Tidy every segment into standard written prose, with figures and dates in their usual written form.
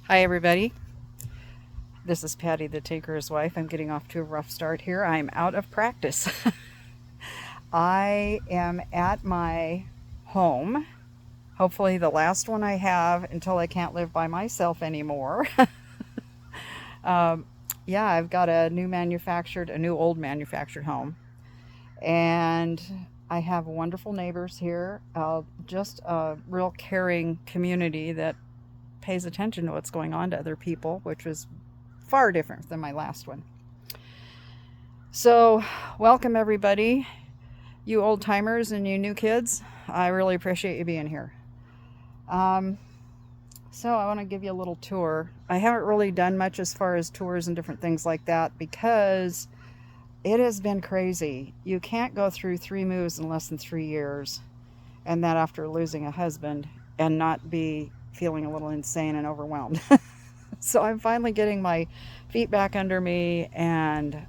Hi everybody, this is Patty the Tinker's wife. I'm getting off to a rough start here. I'm out of practice. I am at my home, hopefully the last one I have until I can't live by myself anymore. um, yeah, I've got a new old manufactured home, and I have wonderful neighbors here, just a real caring community that pays attention to what's going on to other people, which was far different than my last one. So, welcome everybody, you old timers and you new kids. I really appreciate you being here. Um, so, I want to give you a little tour. I haven't really done much as far as tours and different things like that because it has been crazy. You can't go through 3 moves in less than 3 years, and that after losing a husband, and not be feeling a little insane and overwhelmed. So I'm finally getting my feet back under me, and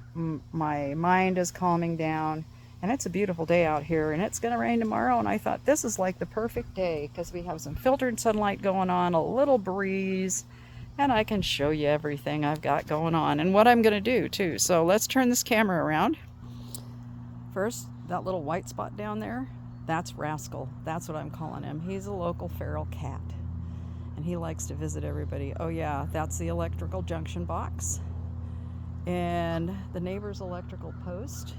my mind is calming down. And it's a beautiful day out here, and it's going to rain tomorrow. And I thought this is like the perfect day because we have some filtered sunlight going on, a little breeze, and I can show you everything I've got going on and what I'm going to do too. So let's turn this camera around. First, that little white spot down there, that's Rascal. That's what I'm calling him. He's a local feral cat, and he likes to visit everybody. Oh yeah, that's the electrical junction box and the neighbor's electrical post.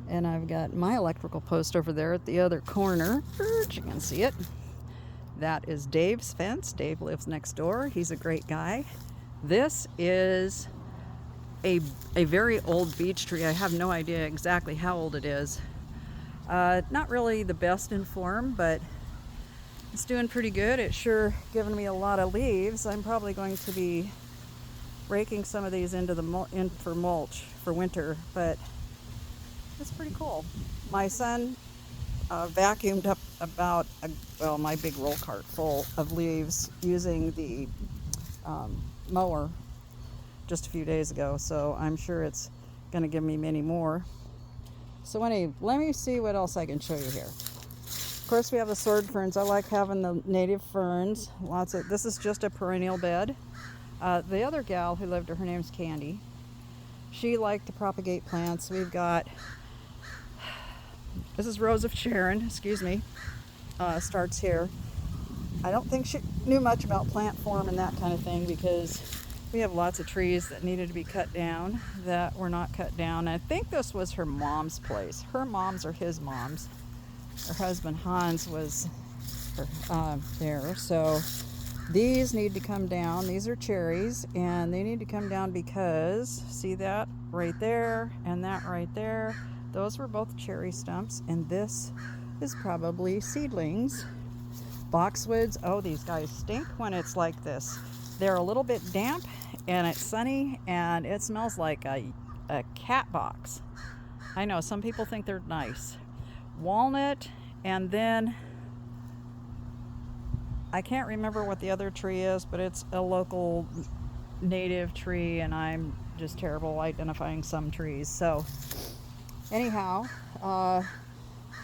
And I've got my electrical post over there at the other corner. You can see it. That is Dave's fence. Dave lives next door. He's a great guy. This is a very old beech tree. I have no idea exactly how old it is. Not really the best in form, but it's doing pretty good. It's sure given me a lot of leaves. I'm probably going to be raking some of these into in for mulch for winter, but it's pretty cool. My son vacuumed up about my big roll cart full of leaves using the mower just a few days ago, so I'm sure it's going to give me many more. So anyway, let me see what else I can show you here. Of course, we have the sword ferns. I like having the native ferns. This is just a perennial bed. The other gal who lived here, her name's Candy. She liked to propagate plants. We've got, this is Rose of Sharon, excuse me, starts here. I don't think she knew much about plant form and that kind of thing because we have lots of trees that needed to be cut down that were not cut down. I think this was her mom's place. Her mom's or his mom's. Her husband Hans was there. So these need to come down. These are cherries, and they need to come down because, see that right there and that right there? Those were both cherry stumps, and this is probably seedlings. Boxwoods, oh, these guys stink when it's like this. They're a little bit damp, and it's sunny, and it smells like a cat box. I know, some people think they're nice. Walnut, and then I can't remember what the other tree is, but it's a local native tree, and I'm just terrible identifying some trees. So anyhow,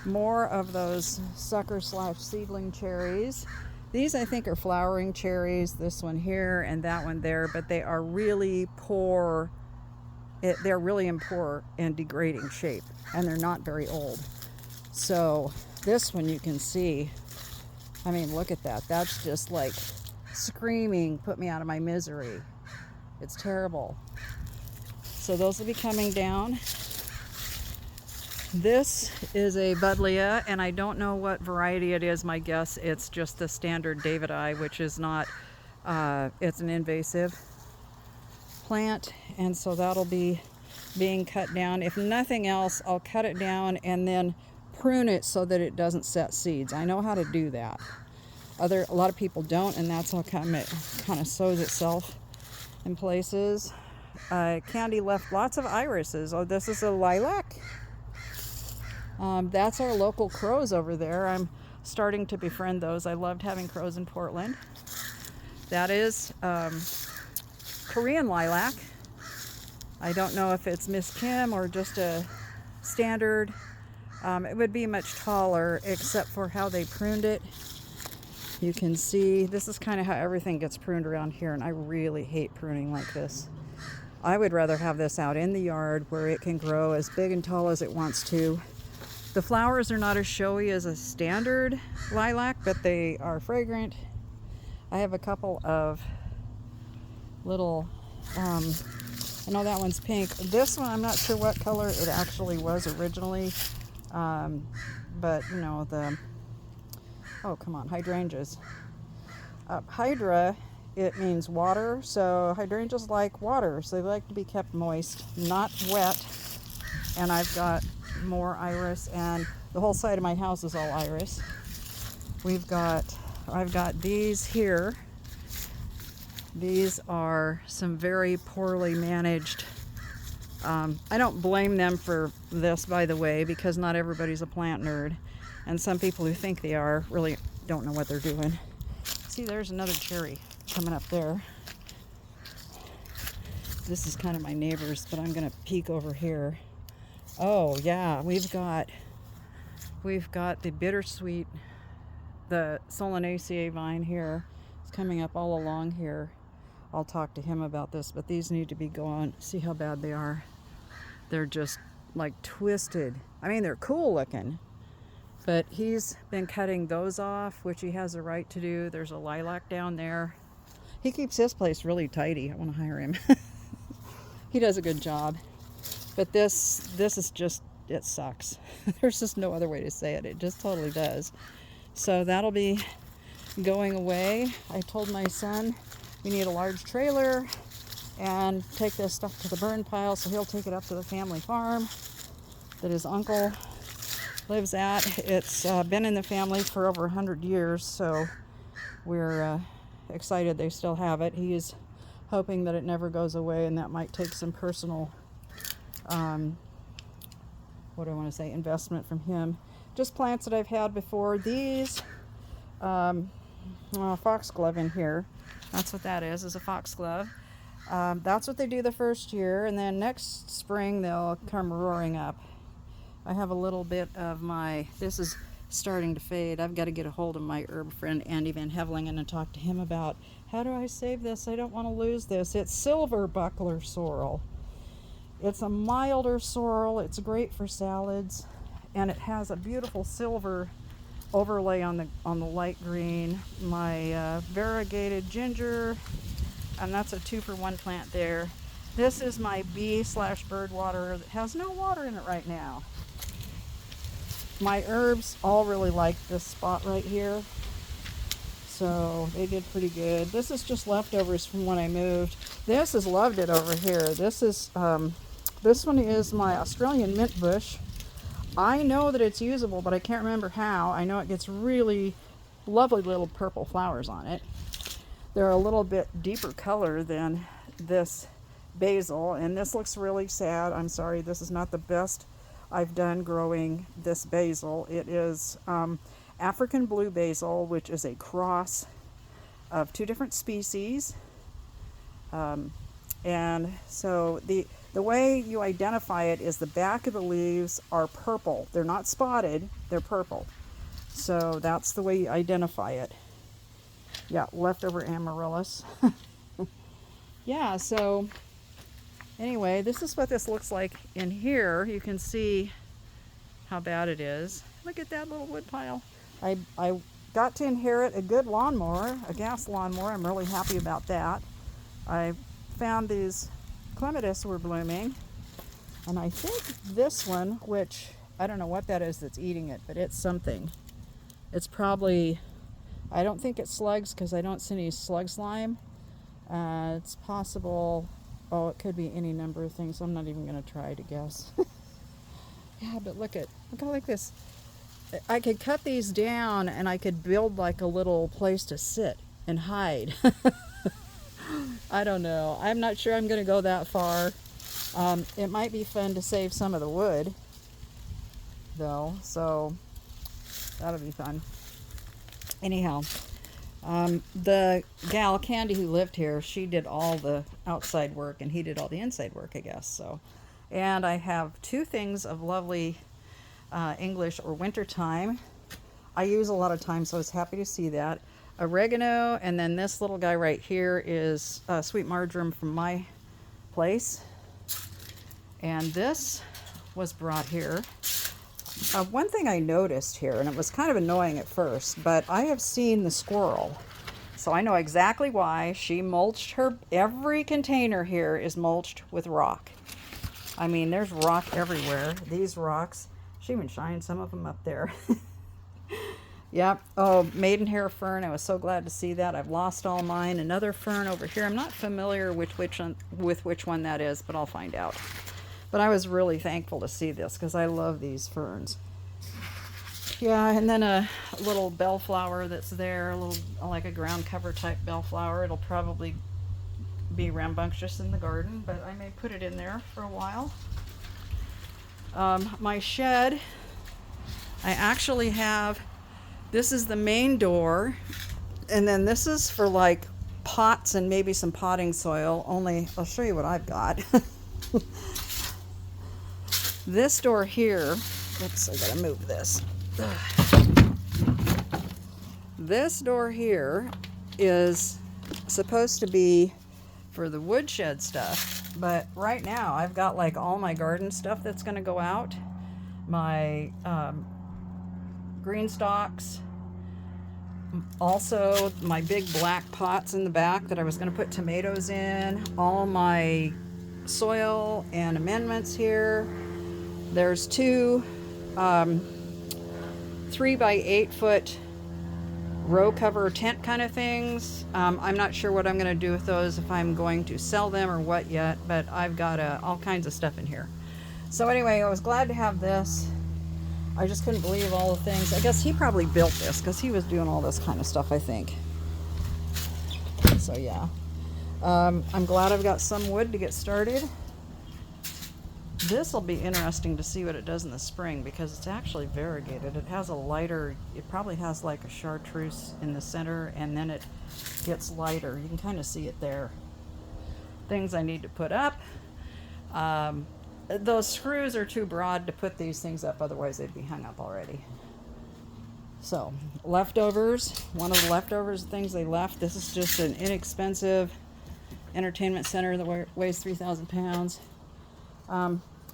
more of those sucker / seedling cherries. These I think are flowering cherries, this one here and that one there, but they are really poor. They're really in poor and degrading shape, and they're not very old. So this one you can see, I mean, look at that. That's just like screaming, put me out of my misery. It's terrible. So those will be coming down. This is a buddleia, and I don't know what variety it is. My guess it's just the standard Davidii, which is not, it's an invasive plant, and so that'll be being cut down. If nothing else, I'll cut it down and then prune it so that it doesn't set seeds. I know how to do that. A lot of people don't, and that's how come it kind of sows itself in places. Candy left lots of irises. Oh, this is a lilac. That's our local crows over there. I'm starting to befriend those. I loved having crows in Portland. That is Korean lilac. I don't know if it's Miss Kim or just a standard. It would be much taller, except for how they pruned it. You can see this is kind of how everything gets pruned around here, and I really hate pruning like this. I would rather have this out in the yard where it can grow as big and tall as it wants to. The flowers are not as showy as a standard lilac, but they are fragrant. I have a couple of little, I know that one's pink. This one, I'm not sure what color it actually was originally, but you know, oh come on, hydrangeas. Hydra, it means water, so hydrangeas like water, so they like to be kept moist, not wet. And I've got more iris, and the whole side of my house is all iris. I've got these here. These are some very poorly managed. I don't blame them for this, by the way, because not everybody's a plant nerd, and some people who think they are really don't know what they're doing. See, there's another cherry coming up there. This is kind of my neighbor's, but I'm going to peek over here. Oh yeah, we've got the bittersweet, the Solanaceae vine here. It's coming up all along here. I'll talk to him about this, but these need to be gone. See how bad they are. They're just like twisted. I mean, they're cool looking, but he's been cutting those off, which he has a right to do. There's a lilac down there. He keeps his place really tidy. I want to hire him. He does a good job. But this is just, it sucks. There's just no other way to say it. It just totally does. So that'll be going away. I told my son we need a large trailer and take this stuff to the burn pile, so he'll take it up to the family farm that his uncle lives at. It's been in the family for over 100 years, so we're excited they still have it. He is hoping that it never goes away, and that might take some personal what do I want to say, investment from him. Just plants that I've had before. These foxglove in here, that's what that is a foxglove. That's what they do the first year, and then next spring they'll come roaring up. I have a little bit of this is starting to fade. I've got to get a hold of my herb friend Andy Van Hevelingen and talk to him about how do I save this. I don't want to lose this. It's silver buckler sorrel. It's a milder sorrel. It's great for salads, and it has a beautiful silver overlay on the light green. My variegated ginger, and that's a 2-for-1 plant there. This is my bee/bird water that has no water in it right now. My herbs all really like this spot right here, so they did pretty good. This is just leftovers from when I moved. This has loved it over here. This one is my Australian mint bush. I know that it's usable, but I can't remember how. I know it gets really lovely little purple flowers on it. They're a little bit deeper color than this basil, and this looks really sad. I'm sorry, this is not the best I've done growing this basil. It is African blue basil, which is a cross of 2 different species. And so the way you identify it is the back of the leaves are purple. They're not spotted, they're purple. So that's the way you identify it. Yeah, leftover amaryllis. Yeah, so anyway, this is what this looks like in here. You can see how bad it is. Look at that little wood pile. I got to inherit a good lawnmower, a gas lawnmower. I'm really happy about that. I found these clematis were blooming, and I think this one, which I don't know what that is that's eating it, but it's something. It's probably, I don't think it's slugs because I don't see any slug slime. It's possible, oh, it could be any number of things. I'm not even going to try to guess. Yeah, but look like this. I could cut these down and I could build like a little place to sit and hide. I don't know. I'm not sure I'm going to go that far. It might be fun to save some of the wood, though, so that'll be fun. Anyhow, the gal, Candy, who lived here, she did all the outside work, and he did all the inside work, I guess. So, and I have 2 things of lovely English or winter thyme. I use a lot of thyme, so I was happy to see that. oregano, and then this little guy right here is sweet marjoram from my place. And this was brought here. One thing I noticed here, and it was kind of annoying at first, but I have seen the squirrel. So I know exactly why she mulched her. Every container here is mulched with rock. I mean, there's rock everywhere. These rocks, she even shined some of them up there. Yep. Oh, maidenhair fern. I was so glad to see that. I've lost all mine. Another fern over here. I'm not familiar with which one that is, but I'll find out. But I was really thankful to see this because I love these ferns. Yeah, and then a little bellflower that's there, a little like a ground cover type bellflower. It'll probably be rambunctious in the garden, but I may put it in there for a while. My shed, I actually have, this is the main door, and then this is for like pots and maybe some potting soil, only I'll show you what I've got. This door here, oops, I gotta move this. This door here is supposed to be for the woodshed stuff, but right now I've got like all my garden stuff that's gonna go out. My green stalks, also my big black pots in the back that I was gonna put tomatoes in, all my soil and amendments here. There's two 3 by 8 foot row cover tent kind of things. I'm not sure what I'm going to do with those, if I'm going to sell them or what yet, but I've got all kinds of stuff in here. So anyway, I was glad to have this. I just couldn't believe all the things. I guess he probably built this because he was doing all this kind of stuff, I think. So yeah. I'm glad I've got some wood to get started. This will be interesting to see what it does in the spring because it's actually variegated. It has a lighter, it probably has like a chartreuse in the center, and then it gets lighter. You can kind of see it there. Things I need to put up. Those screws are too broad to put these things up, otherwise they'd be hung up already. So, leftovers. One of the leftovers, things they left. This is just an inexpensive entertainment center that weighs 3,000 pounds.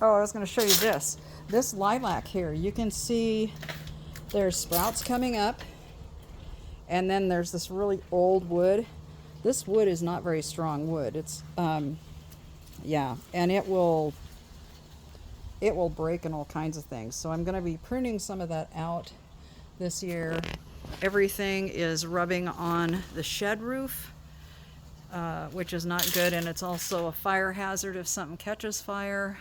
Oh, I was going to show you this. This lilac here, you can see there's sprouts coming up, and then there's this really old wood. This wood is not very strong wood. It's, yeah, and it will break in all kinds of things. So I'm going to be pruning some of that out this year. Everything is rubbing on the shed roof, which is not good, and it's also a fire hazard if something catches fire.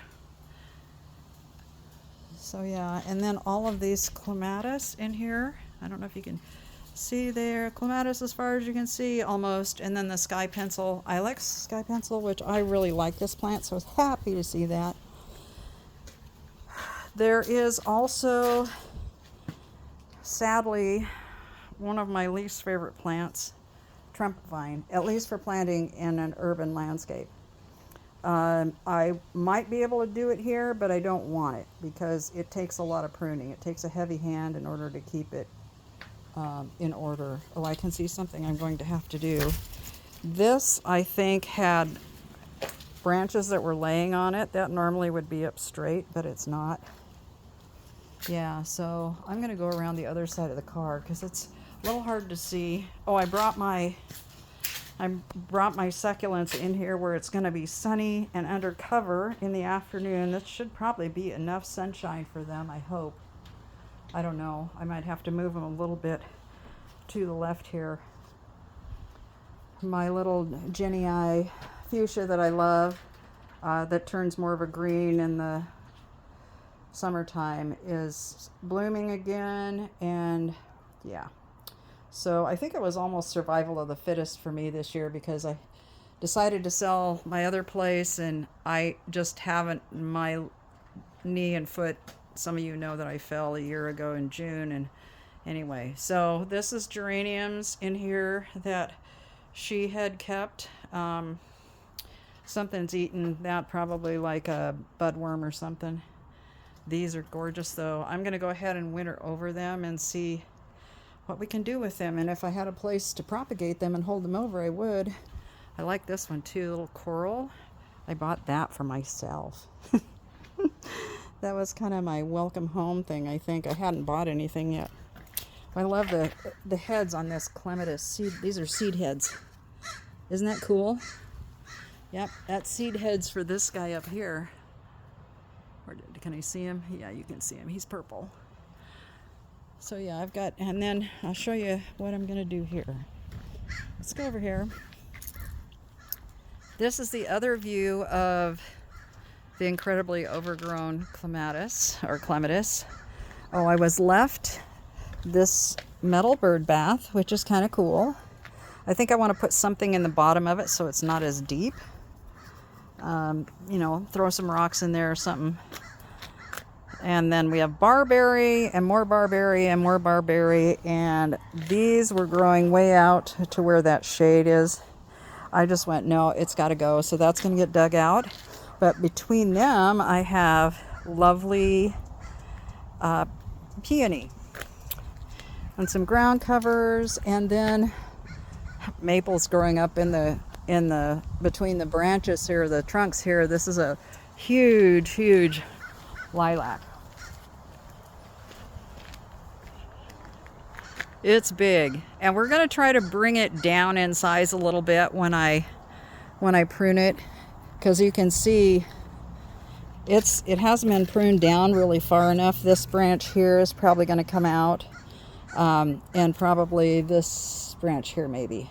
So yeah, and then all of these clematis in here. I don't know if you can see there. Clematis as far as you can see, almost. And then the sky pencil. I like sky pencil, which I really like this plant, so I was happy to see that. There is also, sadly, one of my least favorite plants, trumpet vine, at least for planting in an urban landscape. I might be able to do it here, but I don't want it because it takes a lot of pruning. It takes a heavy hand in order to keep it in order. Oh, I can see something I'm going to have to do. This, I think, had branches that were laying on it. That normally would be up straight, but it's not. Yeah, so I'm going to go around the other side of the car because it's a little hard to see. Oh, I brought my succulents in here where it's going to be sunny and under cover in the afternoon. This should probably be enough sunshine for them, I hope. I don't know. I might have to move them a little bit to the left here. My little Jenny fuchsia that I love, that turns more of a green in the summertime, is blooming again, and yeah. So I think it was almost survival of the fittest for me this year because I decided to sell my other place, and I just haven't, my knee and foot, some of you know that I fell a year ago in June, and anyway, so this is geraniums in here that she had kept. Something's eaten that, probably like a budworm or something. These are gorgeous though. I'm going to go ahead and winter over them and see what we can do with them. And if I had a place to propagate them and hold them over, I would. I like this one too, little coral. I bought that for myself. That was kind of my welcome home thing, I think. I hadn't bought anything yet. I love the heads on this clematis seed. These are seed heads. Isn't that cool? Yep, that's seed heads for this guy up here. Can I see him? Yeah, you can see him. He's purple. So yeah, I've got, and then I'll show you what I'm going to do here. Let's go over here. This is the other view of the incredibly overgrown clematis, or clematis. Oh, I was left this metal bird bath, which is kind of cool. I think I want to put something in the bottom of it so it's not as deep. You know, throw some rocks in there or something. And then we have barberry and more barberry and more barberry, and these were growing way out to where that shade is. I just went, no, it's got to go. So that's going to get dug out. But between them, I have lovely peony and some ground covers, and then maples growing up in the between the branches here, the trunks here. This is a huge lilac. It's big, and we're going to try to bring it down in size a little bit when I prune it, because you can see it hasn't been pruned down really far enough. This branch here is probably going to come out, and probably this branch here maybe.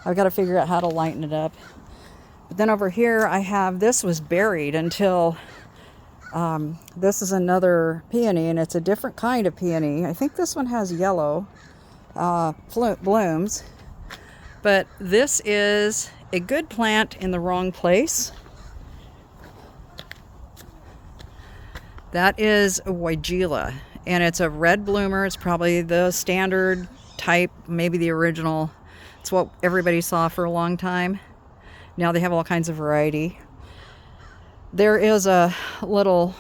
I've got to figure out how to lighten it up. But then over here I have, this was buried until this is another peony, and it's a different kind of peony. I think this one has yellow blooms, but this is a good plant in the wrong place. That is a Weigela, and it's a red bloomer. It's probably the standard type, maybe the original. It's what everybody saw for a long time. Now they have all kinds of variety. There is a little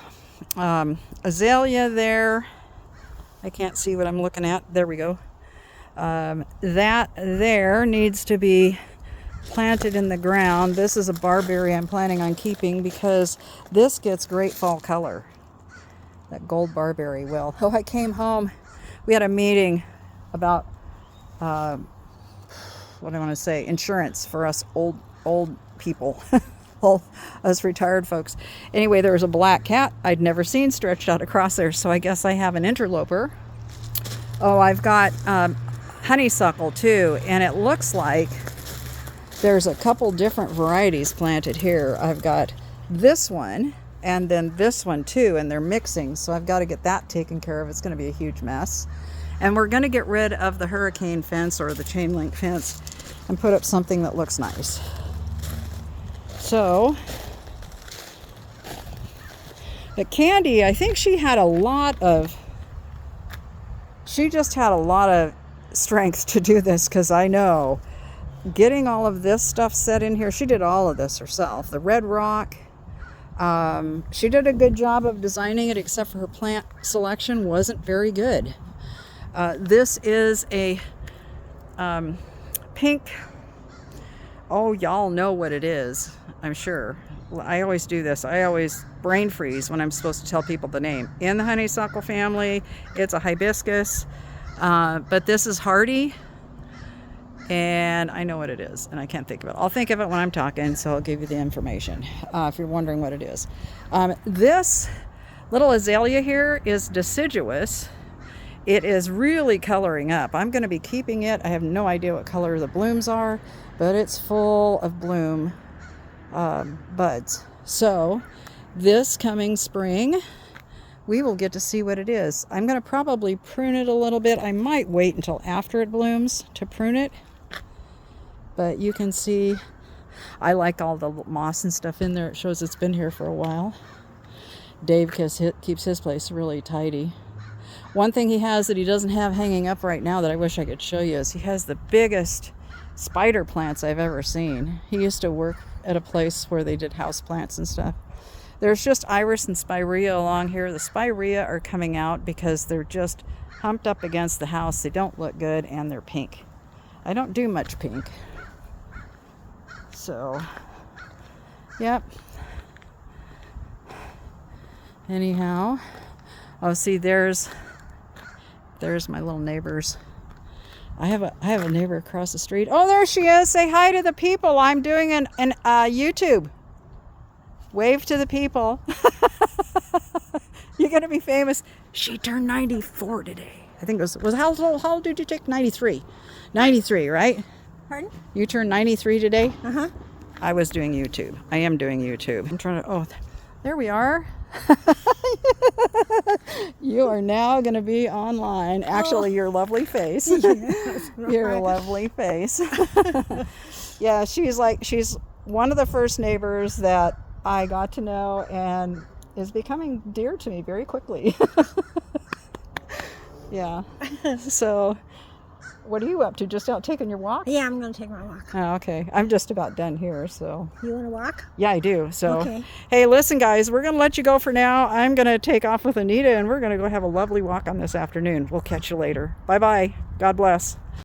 azalea there. I can't see what I'm looking at. There we go. That there needs to be planted in the ground. This is a barberry I'm planning on keeping because this gets great fall color. That gold barberry will. Oh, I came home. We had a meeting about what do I want to say? Insurance for us old people. Us retired folks. Anyway, there was a black cat I'd never seen stretched out across there, so I guess I have an interloper. Oh, I've got honeysuckle too, and it looks like there's a couple different varieties planted here. I've got this one and then this one too, and they're mixing, so I've got to get that taken care of. It's going to be a huge mess. And we're going to get rid of the hurricane fence or the chain link fence and put up something that looks nice. So, but Candy, I think she just had a lot of strength to do this, because I know getting all of this stuff set in here, she did all of this herself. The red rock, she did a good job of designing it, except for her plant selection wasn't very good. This is a pink, oh, y'all know what it is, I'm sure. I always do this. I always brain freeze when I'm supposed to tell people the name. In the honeysuckle family, it's a hibiscus, but this is hardy, and I know what it is, and I can't think of it. I'll think of it when I'm talking, so I'll give you the information if you're wondering what it is. This little azalea here is deciduous. It is really coloring up. I'm going to be keeping it. I have no idea what color the blooms are, but it's full of bloom buds. So this coming spring, we will get to see what it is. I'm going to probably prune it a little bit. I might wait until after it blooms to prune it. But you can see I like all the moss and stuff in there. It shows it's been here for a while. Dave keeps his place really tidy. One thing he has that he doesn't have hanging up right now that I wish I could show you is he has the biggest spider plants I've ever seen. He used to work at a place where they did house plants and stuff. There's just iris and spirea along here. The spirea are coming out because they're just humped up against the house. They don't look good, and they're pink. I don't do much pink. So, yep. Anyhow, oh, see, there's my little neighbors. I have a neighbor across the street. Oh, there she is. Say hi to the people. I'm doing an YouTube. Wave to the people. You're gonna be famous. She turned 94 today. I think it was how old did you take? 93. 93, right? Pardon? You turned 93 today? Uh-huh. I was doing YouTube. I am doing YouTube. I'm trying to, oh, there we are. You are now going to be online. Actually, your lovely face. Your lovely face. Yeah, she's one of the first neighbors that I got to know and is becoming dear to me very quickly. Yeah. So, what are you up to? Just out taking your walk? Yeah, I'm going to take my walk. Oh, okay. I'm just about done here, so. You want to walk? Yeah, I do. So, okay. Hey, listen, guys, we're going to let you go for now. I'm going to take off with Anita, and we're going to go have a lovely walk on this afternoon. We'll catch you later. Bye-bye. God bless.